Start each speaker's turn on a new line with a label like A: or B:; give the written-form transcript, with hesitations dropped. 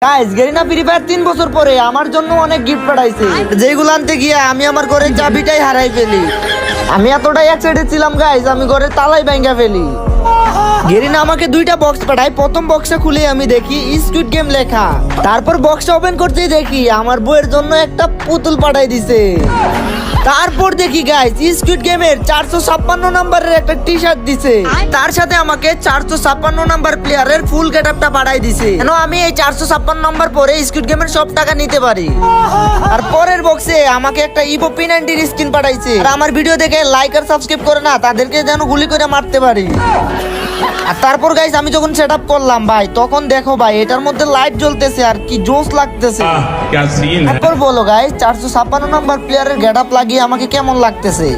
A: Guys Garena free fire 3 বছর পরে আমার জন্য অনেক গিফট পাঠাইছে, যেগুলো আনতে গিয়ে আমি আমার ঘরের চাবিটাই হারাই ফেলি। আমি এতটাই এক্সাইটেড ছিলাম গাইস, আমি ঘরের তালাই ভাঙা ফেলি। গেরিনা আমাকে দুইটা বক্স পাঠায়। প্রথম বক্সটা খুলে আমি দেখি স্কুইড গেম লেখা। তারপর বক্সটা ওপেন করতেই দেখি আমার বউয়ের জন্য একটা পুতুল পাঠাই দিছে। তারপর দেখি গাইস স্কুইড গেমের 456 নাম্বারের একটা টি শার্ট দিছে। তার সাথে আমাকে 456 নাম্বার প্লেয়ারের ফুল গেটআপটা পাঠাই দিছে, কেন আমি এই 456 নাম্বার পরে স্কুইড গেমের সব টাকা নিতে পারি। আর পরের বক্সে আমাকে একটা ইভো P90 এর স্কিন পাঠাইছে। আর আমার ভিডিও দেখে লাইক আর সাবস্ক্রাইব করে না, তাদেরকে যেন গুলি করে মারতে পারি। আর তারপর গাইস আমি যখন সেটআপ করলাম ভাই, তখন দেখো ভাই এটার মধ্যে লাইট জ্বলতেছে আর কি জোস লাগতেছে।
B: क्या सीन है।
A: তারপর বলো গাইস 456 নাম্বার প্লেয়ারের গেটআপ লাগিয়ে আমাকে কেমন লাগতেছে?